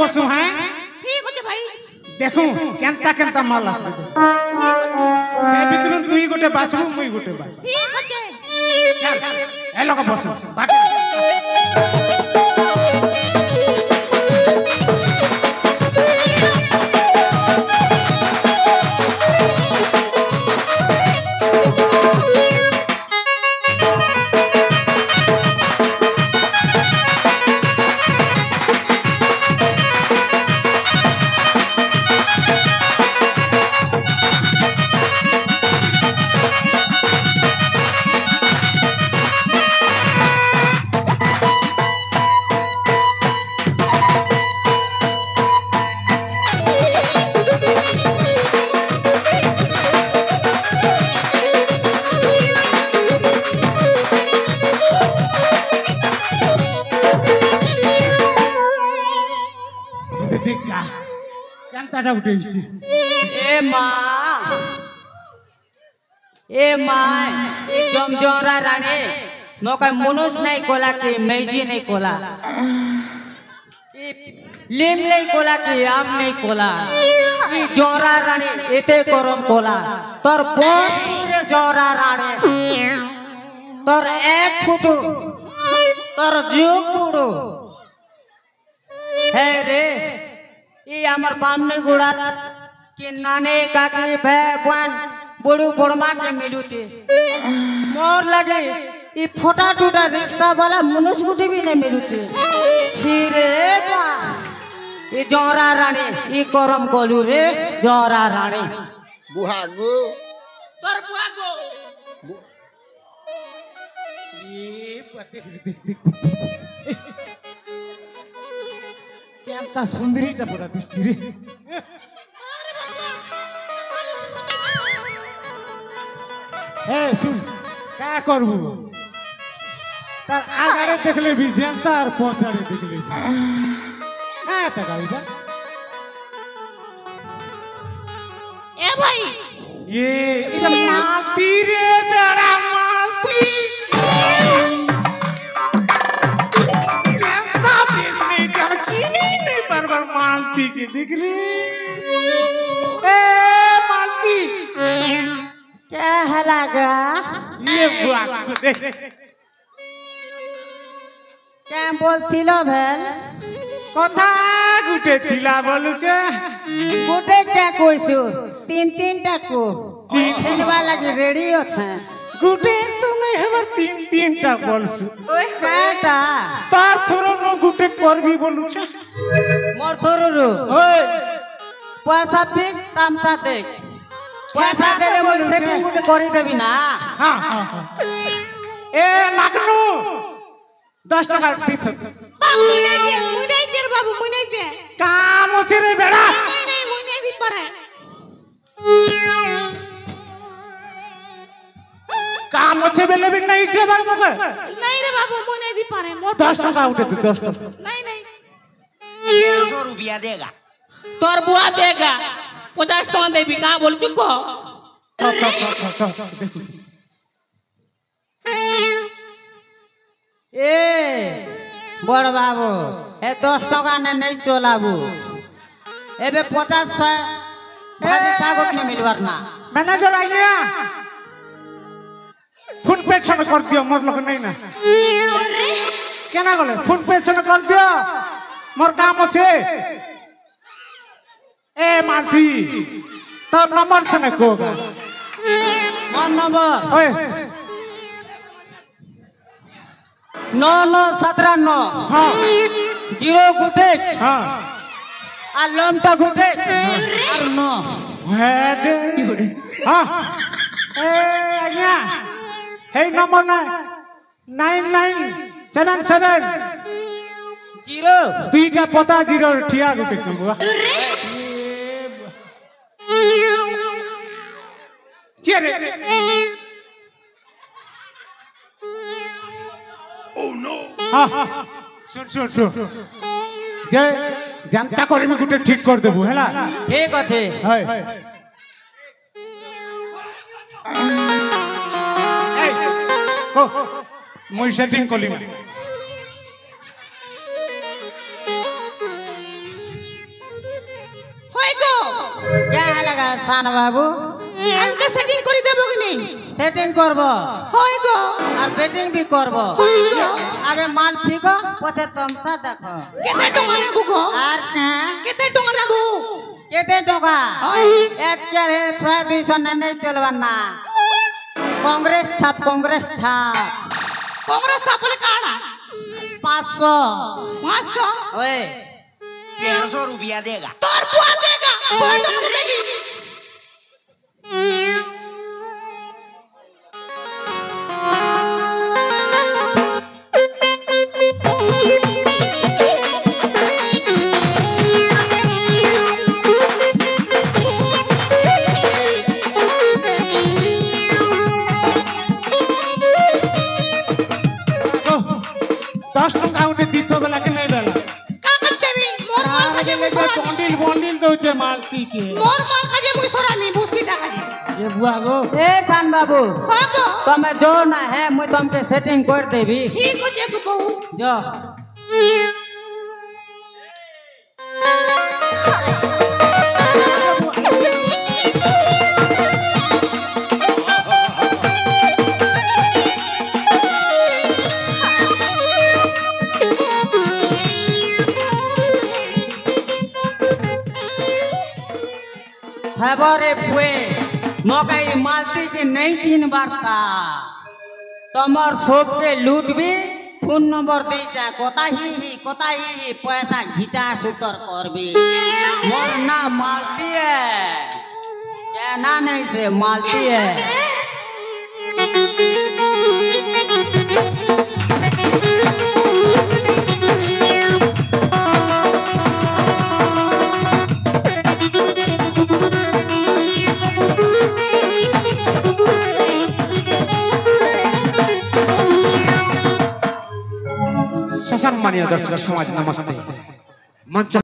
बसु हैं ठीक होते भाई देखू केंता केंता माल आसे से भितर दुई गोटे बासु मुई गोटे बासु ठीक होते चल ए लोग बसु बाटे जमजोरा रानी मोका मनुष नहीं कोला कि मैजी नहीं कोला लिम नहीं कोला कि आम नहीं कोला जोरा रानी एते करम कोला तोर पूरे जोरा रानी तोर एक फुटू तोर जुग फुटू है रे ये हमार बामने गुड़ा कि नाने काकी भगवान बड़ू बड़मा के मिलूते मोर लगे ये फोटा टूटा रिक्शा वाला मनुष्य को भी नहीं मिलूते छिरे बा ये जोरा रानी ये करम कोलू रे जोरा रानी बुहागो तोर बुहागो ये पते क्या सुंदरी टा बड़ा बिस्तिरी हे सुन क्या करबू तार आगारे देखले भी जनता और पहुंचारे देखले हां टका इधर ए भाई ये इधर मालती रे बड़ा मालती जनता बेचने जब चीनी नहीं पर मालती की दिखली ए मालती क्या है लगा ये बुआ देख क्या बोलती लो भेल কথা গুটে থিলা বলুছে গোটে টা কইছো তিনটা কো ছেলবা লাগি রেডি আছে গুটে তুমি হেবার তিনটা বলছু ওই কাটা তার থরনো গুটে করবি বলুছে মোর থরুরু ওই পয়সা ঠিক তামসা দেখ পয়সা দেলে মোর সেটিং গুটে করি দেবি না হ্যাঁ হ্যাঁ এ লাগনু 10 টাকা দিত বাবু মুনাই দে বাবু মুনাই দে কাম আছে রে বেড়া নাই মুনাই দি পারে কাম আছে বেলে भी नहीं जे बाबू के নাই রে বাবু মুনাই দি পারে মোর 10 টাকা উঠে দে 10 টাকা নাই নাই 100 रुपया देगा তোর বুয়া দেগা 50 টাকা দেবি কা বলছু কো দেখুছি এ বড় বাবু এ 10 টাকা নে নাই চলাবু এবে 50 ভাজি সাগত নে মিলবার না मैनेजर आ गया फोन पे छन कर दियो मोर लोग नहीं ना केना गले फोन पे छन कर दियो मोर काम আছে ए मालती तो नंबर छन कोगा मोर नंबर ओए 9979 हां 0 गुटे हां আর লমটা গুটে আর 9 है दे हां ए आज्ञा हे नंबर ना 9977 0 दुईटा पता जीरो ठिया गुटे कमबुआ के रे ओह नो हां सुन जय जनता कर्मी गुटे ठीक कर देबू हैला ঠিক আছে हाय এই কো মুই সেটিং কলিম হই গো क्या लगा सान बाबू আজকে সেটিং করে দেব কি নেই সেটিং করব হই গো আর বেটিং भी করব হই গো আগে মাল ফিকো পছে তমসা দেখো কেতে টাকা লাগু গো আর কেতে টাকা লাগু কেতে টাকা 1 200 নাই চলবার না কংগ্রেস ছাপ কংগ্রেস সাফলে কাড়া 500 500 ওই 150 रुपया देगा তোর বুয়া দেগা কত টাকা দেবি दस टका उठे दीतो बेला के नहीं बेला কাকা দেবি মোর মাল কাজে মুই সরানি बंडिल दउचे मालती के মোর মাল কাজে মুই সরানি বুঝকি টাকা দি ये बुआ गो এ সান বাবু হই গো তুমি जो ना है मुई तुमके सेटिंग कर देबी ঠিক আছে গো বউ जो खबरे पुए मकई मालती के नहीं चिन बारता तमर सोप के लूट भी फोन नंबर दी जा कोताही पैसा घिचा सुतर करबी मोर ना मालती है क्या ना नहीं से मालती है सम्मानीय दर्शक समाज नमस्ते मंच